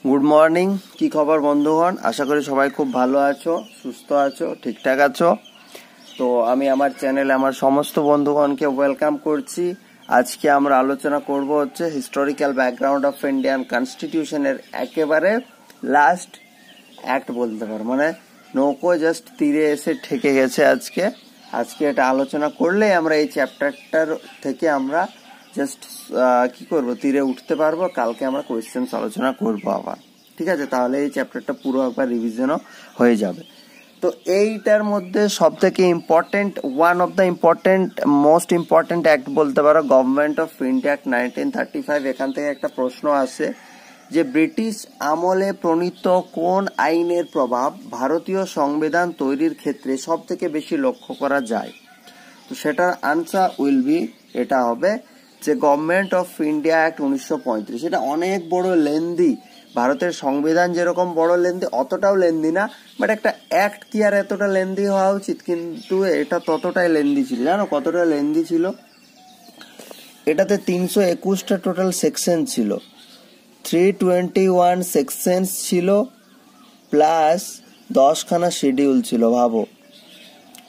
Good morning. কি খবর বন্ধুগণ? আশা করি সবাই খুব ভালো আছো, সুস্থ আছো, ঠিকঠাক আছো। তো আমি আমার চ্যানেলে আমার সমস্ত বন্ধুগণকে ওয়েলকাম করছি। আজকে আমরা আলোচনা করব হচ্ছে হিস্টোরিক্যাল ব্যাকগ্রাউন্ড অফ ইন্ডিয়ান কনস্টিটিউশনের একেবারে লাস্ট অ্যাক্ট বলতে পারো, মানে নৌকো জাস্ট তীরে এসে ঠেকে গেছে। আজকে এটা আলোচনা করলে আমরা এই চ্যাপ্টারটার থেকে আমরা জাস্ট কি করব, তীরে উঠতে পারবো। কালকে আমরা কোয়েশ্চেন্স আলোচনা করবো আবার, ঠিক আছে? তাহলে এই চ্যাপ্টারটা পুরো একবার রিভিশনও হয়ে যাবে। তো এইটার মধ্যে সব থেকে important, one of the most important act বলতে পারো গভর্নমেন্ট অফ ইন্ডিয়া অ্যাক্ট 1935। এখান থেকে একটা প্রশ্ন আসে যে ব্রিটিশ আমলে প্রণীত কোন আইনের প্রভাব ভারতীয় সংবিধান তৈরির ক্ষেত্রে সব থেকে বেশি লক্ষ্য করা যায়? তো সেটার আনসার উইল বি, এটা হবে যে গভর্নমেন্ট অফ ইন্ডিয়া অ্যাক্ট 1935। এটা অনেক বড় লেন্দি। ভারতের সংবিধান যেরকম বড় লেন্দি, অতটাও লেন্দি না, বাট একটা অ্যাক্ট কি আর এতটা লেন্দি হওয়া উচিত? কিন্তু এটা ততটাই লেন্দি ছিল। জানো কতটা লেন্দি ছিল? এটাতে 321টা টোটাল সেকশন ছিল, 321 সেকশনস ছিল, প্লাস 10খানা শিডিউল ছিল। ভাবো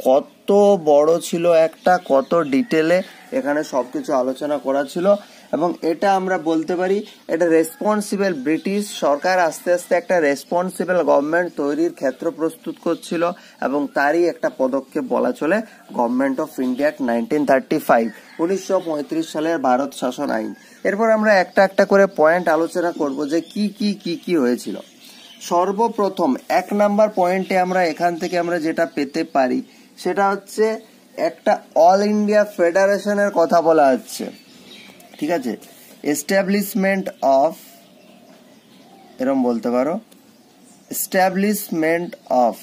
কত বড় ছিল একটা, কত ডিটেলে এখানে সবকিছু আলোচনা করা ছিল। এবং এটা আমরা বলতে পারি এটা রেসপন্সিবল, ব্রিটিশ সরকার আস্তে আস্তে একটা রেসপন্সিবল গভর্নমেন্ট তৈরির ক্ষেত্র প্রস্তুত করছিল, এবং তারই একটা পদক্ষেপ বলা চলে গভর্নমেন্ট অফ ইন্ডিয়া 1935, 1935 সালের ভারত শাসন আইন। এরপর আমরা একটা একটা করে পয়েন্ট আলোচনা করব যে কি হয়েছিল। সর্বপ্রথম 1 নাম্বার পয়েন্টে আমরা এখান থেকে আমরা যেটা পেতে পারি সেটা হচ্ছে একটা অল ইন্ডিয়া ফেডারেশনের কথা বলা হচ্ছে, ঠিক আছে? এস্টাবলিশমেন্ট অফ, এরকম বলতে পারো, establishment of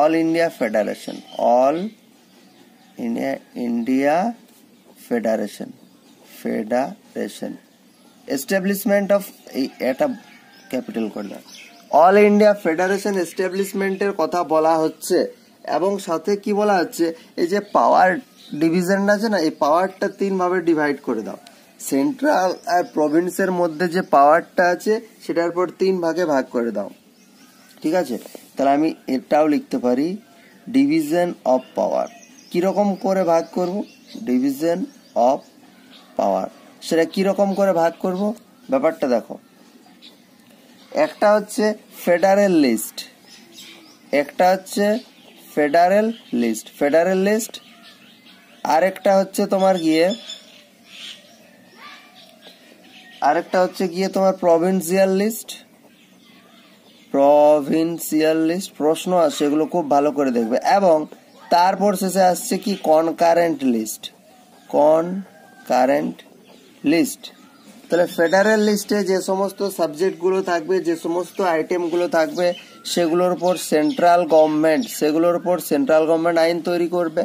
all India federation, all India federation, establishment of, এটা ক্যাপিটাল করলাম, অল ইন্ডিয়া ফেডারেশন এস্টাবলিশমেন্টের কথা বলা হচ্ছে। এবং সাথে কি বলা হচ্ছে, এই যে পাওয়ার ডিভিশনটা আছে না, এই পাওয়ারটা 3 ভাবে ডিভাইড করে দাও। সেন্ট্রাল আর প্রভিন্সের মধ্যে যে পাওয়ারটা আছে সেটার পর 3 ভাগে ভাগ করে দাও, ঠিক আছে? তাহলে আমি এটাও লিখতে পারি ডিভিশন অফ পাওয়ার। কিরকম করে ভাগ করব? ডিভিশন অফ পাওয়ার, সেটা কিরকম করে ভাগ করব ব্যাপারটা দেখো। একটা হচ্ছে ফেডারেল লিস্ট, আরেকটা হচ্ছে তোমার তোমার প্রভিন্সিয়াল লিস্ট। প্রশ্ন আসছে, এগুলো খুব ভালো করে দেখবে। এবং তারপর শেষে আসছে কি কনকারেন্ট লিস্ট। তাহলে ফেডারেল লিস্টে যে সমস্ত সাবজেক্টগুলো থাকবে, যে সমস্ত আইটেমগুলো থাকবে, সেগুলোর উপর সেন্ট্রাল গভর্নমেন্ট আইন তৈরি করবে।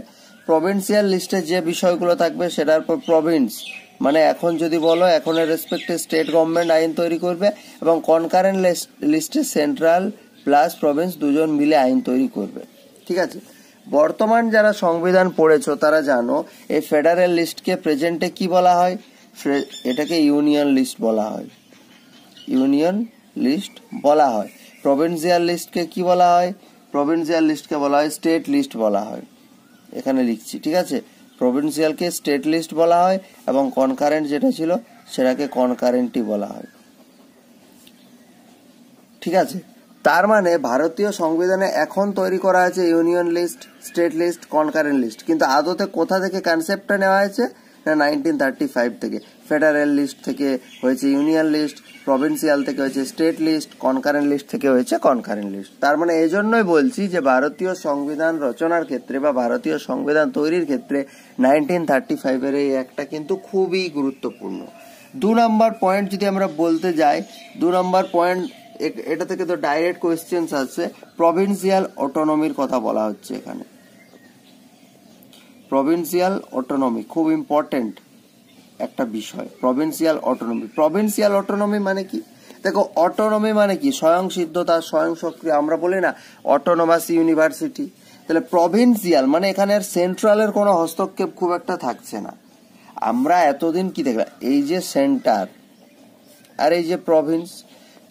প্রভিন্সিয়াল লিস্টে যে বিষয়গুলো থাকবে সেটার উপর প্রভিন্স, মানে এখন যদি বলো এখনের রেসপেক্টে স্টেট গভর্নমেন্ট আইন তৈরি করবে। এবং কনকারেন্ট লিস্টে সেন্ট্রাল প্লাস প্রভিন্স দুজন মিলে আইন তৈরি করবে, ঠিক আছে? বর্তমান যারা সংবিধান পড়েছো তারা জানো এই ফেডারেল লিস্টকে প্রেজেন্টে কি বলা হয়? এটাকে ইউনিয়ন লিস্ট বলা হয়। প্রভিন্সিয়াল লিস্টকে কি বলা হয়? স্টেট লিস্ট বলা হয়। এখানে লিখছি, ঠিক আছে? প্রভিন্সিয়ালকে স্টেট লিস্ট বলা হয়, এবং কনকারেন্ট যেটা ছিল সেটাকে কনকারেন্টই বলা হয়, ঠিক আছে? তার মানে ভারতীয় সংবিধানে এখন তৈরি করা হয়েছে union list, state list, concurrent list, কিন্তু আদতে কোথা থেকে কনসেপ্টটা নেওয়া হয়েছে না 1935 থেকে। ফেডারেল লিস্ট থেকে হয়েছে ইউনিয়ন লিস্ট, প্রভিন্সিয়াল থেকে হয়েছে স্টেট লিস্ট, কনকারেন্ট লিস্ট থেকে হয়েছে কনকারেন্ট লিস্ট। তার মানে এই জন্যই বলছি যে ভারতীয় সংবিধান রচনার ক্ষেত্রে বা ভারতীয় সংবিধান তৈরির ক্ষেত্রে 1935 এই একটা কিন্তু খুবই গুরুত্বপূর্ণ। 2 নম্বর পয়েন্ট যদি আমরা বলতে যাই, 2 নম্বর পয়েন্ট, এটা থেকে তো ডাইরেক্ট কোয়েশ্চেন্স আছে। প্রভিন্সিয়াল অটোনমির কথা বলা হচ্ছে এখানে। প্রভিন্সিয়াল অটোনমি খুব ইম্পর্টেন্ট একটা বিষয়। প্রভিন্সিয়াল অটোনমি মানে কি? দেখো, অটোনমি মানে কি? স্বয়ং সিদ্ধতা, স্বয়ং সক্রিয়। আমরা বলি না অটোনোমাস ইউনিভার্সিটি। তাহলে প্রভিন্সিয়াল মানে এখানে সেন্ট্রালের কোনো হস্তক্ষেপ খুব একটা থাকছে না। আমরা এতদিন কি দেখলাম, এই যে সেন্টার আর এই যে প্রভিন্স,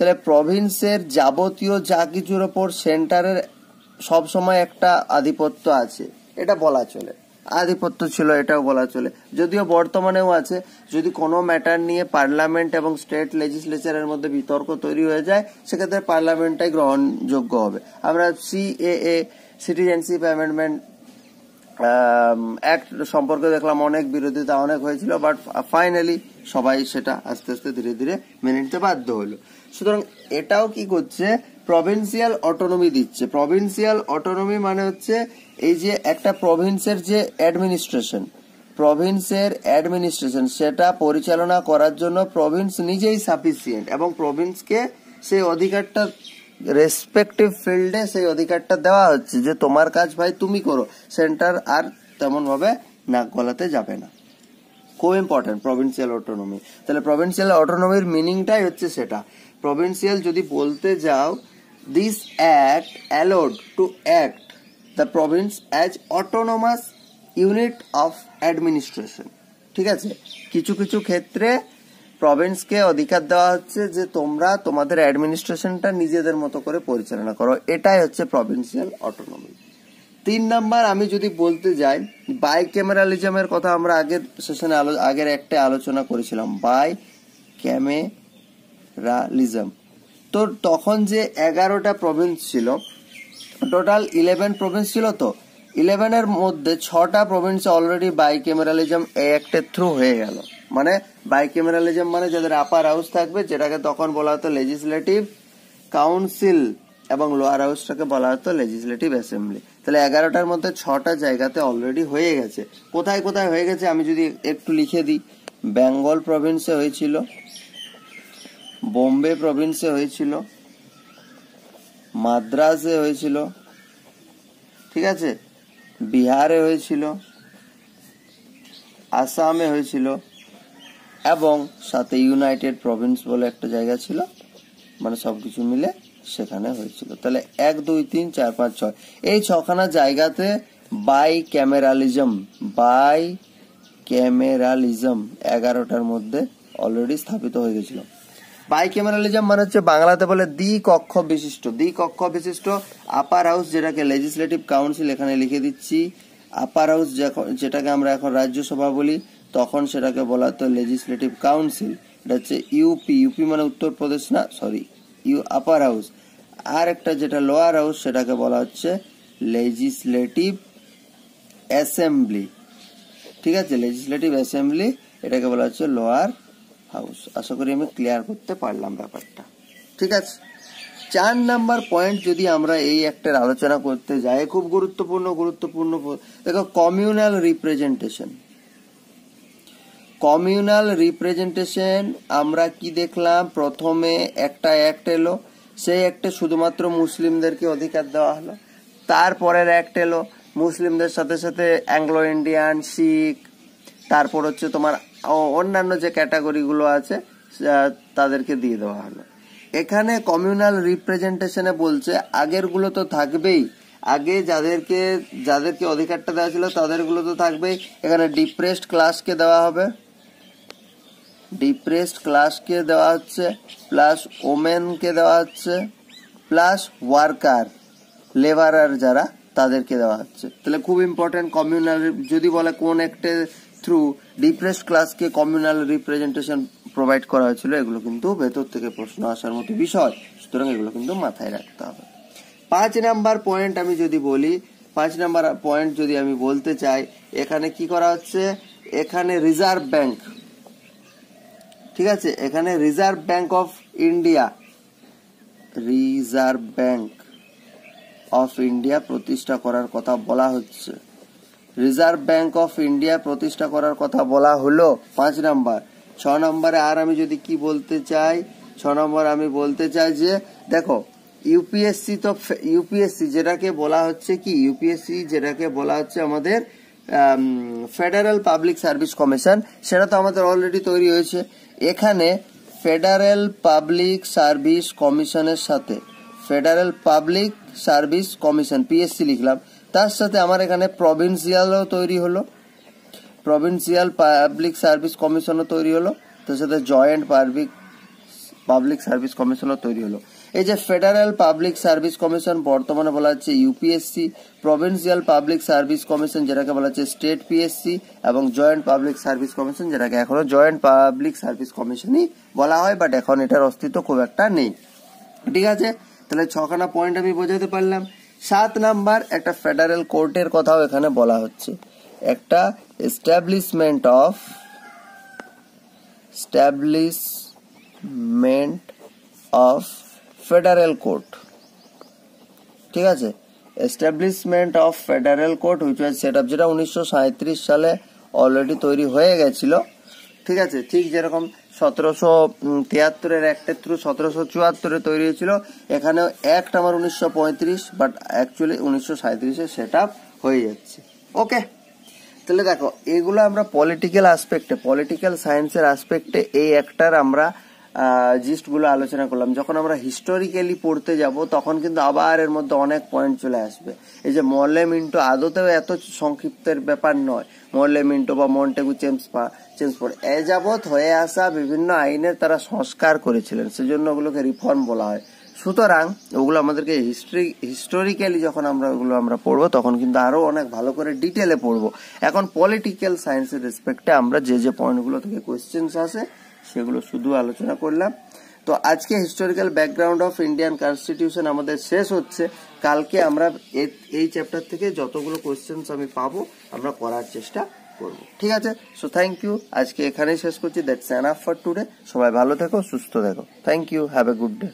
তাহলে প্রভিন্সের যাবতীয় যা কিছুর ওপর সেন্টারের সবসময় একটা আধিপত্য আছে, এটা বলা চলে। আধিপত্য ছিল এটাও বলা চলে, যদিও বর্তমানেও আছে। যদি কোনো ম্যাটার নিয়ে পার্লামেন্ট এবং স্টেট লেজিসলেচারের মধ্যে বিতর্ক তৈরি হয়ে যায়, সেক্ষেত্রে পার্লামেন্টটাই গ্রহণযোগ্য হবে। আমরা সিএএ, সিটিজেনশিপ অ্যামেন্ডমেন্ট অ্যাক্ট সম্পর্কে দেখলাম অনেক বিরোধিতা অনেক হয়েছিল, বাট ফাইনালি সবাই সেটা আস্তে আস্তে ধীরে ধীরে মেনে নিতে বাধ্য হলো। সুতরাং এটাও কি করছে, প্রভিন্সিয়াল অটোনমি দিচ্ছে। প্রভিন্সিয়াল অটোনমি মানে হচ্ছে এই যে একটা প্রভিন্সের যে অ্যাডমিনিস্ট্রেশন সেটা পরিচালনা করার জন্য প্রভিন্স নিজেই সাফিসিয়েন্ট, এবং প্রভিন্সকে সেই অধিকারটা রেসপেক্টিভ ফিল্ডে সেই অধিকারটা দেওয়া হচ্ছে যে তোমার কাজ ভাই তুমি করো, সেন্টার আর তেমন ভাবে নাক গলাতে যাবে না। খুব ইম্পর্টেন্ট প্রভিন্সিয়াল অটোনমি। তাহলে প্রভিন্সিয়াল অটোনমির মিনিংটাই হচ্ছে সেটা। প্রভিন্সিয়াল যদি বলতে যাও, this act allowed to act the Province as autonomous unit of administration. ঠিক আছে, কিছু কিছু ক্ষেত্রে প্রভিন্সকে অধিকার দেওয়া হচ্ছে যে তোমরা তোমাদের অ্যাডমিনিস্ট্রেশনটা নিজেদের মতো করে পরিচালনা করো, এটাই হচ্ছে প্রভিন্সিয়াল অটোনমি। 3 নাম্বার আমি যদি বলতে যাই, বাইক্যামেরালিজমের কথা আমরা আগের সেশনে আগের একটা আলোচনা করেছিলাম, বাইক্যামেরালিজম। তো তখন যে 11টা প্রভিন্স ছিল, টোটাল 11 প্রভিন্স ছিল, তো 11-এর মধ্যে 6টা প্রভিন্স অলরেডি বাইক্যামেরালিজম এই অ্যাক্টের থ্রু হয়ে গেল। মানে বাইক্যামেরালিজম মানে যাদের আপার হাউস থাকবে, যেটাকে তখন বলা হতো লেজিসলেটিভ কাউন্সিল, এবং লোয়ার হাউসটাকে বলা হতো লেজিসলেটিভ অ্যাসেম্বলি। তাহলে 11টার মধ্যে 6টা জায়গাতে অলরেডি হয়ে গেছে। কোথায় কোথায় হয়ে গেছে আমি যদি একটু লিখে দিই, বেঙ্গল প্রভিন্সে হয়েছিল, বোম্বে প্রভিন্সে হয়েছিল, মাদ্রাসে হয়েছিল, ঠিক আছে, বিহারে হয়েছিল, আসামে হয়েছিল, এবং সাথে ইউনাইটেড প্রভিন্স বলে একটা জায়গা ছিল, মানে সবকিছু মিলে সেখানে হয়েছিল। তাহলে 1, 2, 3, 4, 5, 6 এই 6খানা জায়গাতে বাইক্যামেরালিজম 11টার মধ্যে অলরেডি স্থাপিত হয়ে গেছিল। বাইক্যামেরালিজম মানে হচ্ছে বাংলাতে বলে দ্বিকক্ষ বিশিষ্ট আপার হাউস, যেটাকে লেজিসলেটিভ কাউন্সিল এখানে লিখে দিচ্ছি। আপার হাউস যেটাকে আমরা এখন রাজ্যসভা বলি, তখন সেটাকে বলা হতো লেজিসলেটিভ কাউন্সিল। এটা হচ্ছে ইউপি মানে উত্তরপ্রদেশ না, সরি, আপার হাউস। আর একটা যেটা লোয়ার হাউস, সেটাকে বলা হচ্ছে লেজিসলেটিভ অ্যাসেম্বলি। ঠিক আছে, লেজিসলেটিভ অ্যাসেম্বলি, এটাকে বলা হচ্ছে লোয়ার হাউস। আশা করি আমি ক্লিয়ার করতে পারলাম ব্যাপারটা। ঠিক আছে, 4 নাম্বার পয়েন্ট যদি আমরা এই একটার আলোচনা করতে যাই, খুব গুরুত্বপূর্ণ। দেখো, কমিউনাল রিপ্রেজেন্টেশন আমরা কি দেখলাম, প্রথমে একটা অ্যাক্ট এলো, সেই অ্যাক্টে শুধুমাত্র মুসলিমদেরকে অধিকার দেওয়া হলো। তারপরের অ্যাক্ট এলো, মুসলিমদের সাথে সাথে অ্যাংলো ইন্ডিয়ান, শিখ, তারপর হচ্ছে তোমার অন্যান্য যে ক্যাটাগরিগুলো আছে তাদেরকে দিয়ে দেওয়া হলো। এখানে কমিউনাল রিপ্রেজেন্টেশনে বলছে আগের গুলো তো থাকবেই, আগে যাদেরকে অধিকারটা দেওয়া ছিল তাদেরগুলো তো থাকবেই। এখানে ডিপ্রেসড ক্লাসকে দেওয়া হবে, প্লাস ওমেনকে দেওয়া হচ্ছে, প্লাস ওয়ার্কার লেবারার যারা তাদেরকে দেওয়া হচ্ছে। তাহলে খুব ইম্পর্টেন্ট, কমিউনাল যদি বলে কোন একটা থ্রু ডিপ্রেসড ক্লাসকে কমিউনাল রিপ্রেজেন্টেশন প্রোভাইড করা হয়েছিল, এগুলো কিন্তু ভেতর থেকে প্রশ্ন আসার মতো বিষয়, সুতরাং এগুলো কিন্তু মাথায় রাখতে হবে। 5 নাম্বার পয়েন্ট আমি যদি বলি, 5 নাম্বার পয়েন্ট যদি আমি বলতে চাই, এখানে কি করা হচ্ছে, এখানে রিজার্ভ ব্যাংক, ঠিক আছে, এখানে রিজার্ভ ব্যাংক অফ ইন্ডিয়া প্রতিষ্ঠা করার কথা বলা হচ্ছে। রিজার্ভ ব্যাংক অফ ইন্ডিয়া প্রতিষ্ঠা করার কথা বলা হলো 5 নাম্বার। 6 নম্বরে আর আমি যদি কি বলতে চাই, 6 নম্বর আমি বলতে চাই যে দেখো, ইউপিএসসি যেটাকে বলা হচ্ছে কি, ইউপিএসসি যেটাকে বলা হচ্ছে আমাদের ফেডারেল পাবলিক সার্ভিস কমিশন, সেটা তো আমাদের অলরেডি তৈরি হয়েছে। এখানে ফেডারেল পাবলিক সার্ভিস কমিশনের সাথে federal public service commission PSC লিখলাম, তার সাথে আমার এখানে প্রভিন্সিয়ালও তৈরি হলো, প্রভিন্সিয়াল পাবলিক সার্ভিস কমিশনও তৈরি হলো, তার সাথে জয়েন্ট পাবলিক সার্ভিস কমিশনও তৈরি হলো। এই যে ফেডারেল পাবলিক সার্ভিস কমিশন বর্তমানে বলা হচ্ছে UPSC, provincial public service commission যেটাকে বলা হচ্ছে স্টেট পিএসসি, এবং জয়েন্ট পাবলিক সার্ভিস কমিশন যেটাকে এখনো জয়েন্ট পাবলিক সার্ভিস কমিশনই বলা হয়, বাট এখন এটার অস্তিত্ব খুব একটা নেই। ঠিক আছে, তাহলে 6খানা পয়েন্ট আমি বোঝাতে পারলাম। 7 নাম্বার একটা ফেডারেল কোর্টের কথাও এখানে বলা হচ্ছে, একটা এস্টাবলিশমেন্ট অফ ফেডারেল কোর্ট। ঠিক আছে, establishment of federal court which was set up, যেটা 1937 সালে অলরেডি তৈরি হয়ে গেছিল। ঠিক আছে, ঠিক যেরকম 1773 অ্যাক্টের থ্রু 1774 তৈরি হয়েছিল, এখানেও অ্যাক্ট আমার 1935, বাট অ্যাকচুয়ালি 1937 সেট আপ হয়ে যাচ্ছে। ওকে, তাহলে দেখো এগুলো আমরা পলিটিক্যাল আসপেক্টে, পলিটিক্যাল সায়েন্সের আসপেক্টে এই একটার আমরা জিস্টগুলো আলোচনা করলাম। যখন আমরা হিস্টোরিক্যালি পড়তে যাব তখন কিন্তু আবার এর মধ্যে অনেক পয়েন্ট চলে আসবে। এই যে মরলে মিন্টো আদতেও এত সংক্ষিপ্তের ব্যাপার নয়। মরলে মিন্টো বা মন্টেগু চেমসফোর্ড এ যাবৎ হয়ে আসা বিভিন্ন আইনের তারা সংস্কার করেছিলেন, সেজন্য ওগুলোকে রিফর্ম বলা হয়। সুতরাং ওগুলো আমাদেরকে হিস্টোরিক্যালি যখন ওগুলো আমরা পড়বো তখন কিন্তু আরো অনেক ভালো করে ডিটেলে পড়বো। এখন পলিটিক্যাল সায়েন্সের রেসপেক্টে আমরা যে পয়েন্টগুলো থেকে কোয়েশ্চেন্স আসে সেগুলো শুধু আলোচনা করলাম। তো আজকে historical background of Indian constitution আমাদের শেষ হচ্ছে। কালকে আমরা এই চ্যাপ্টার থেকে যতগুলো কোয়েশ্চেন্স আমি পাবো আমরা করার চেষ্টা করব। ঠিক আছে, সো থ্যাংক ইউ, আজকে এখানেই শেষ করছি। That's enough for today. সবাই ভালো থেকো, সুস্থ থেকো। Thank you, have a good day.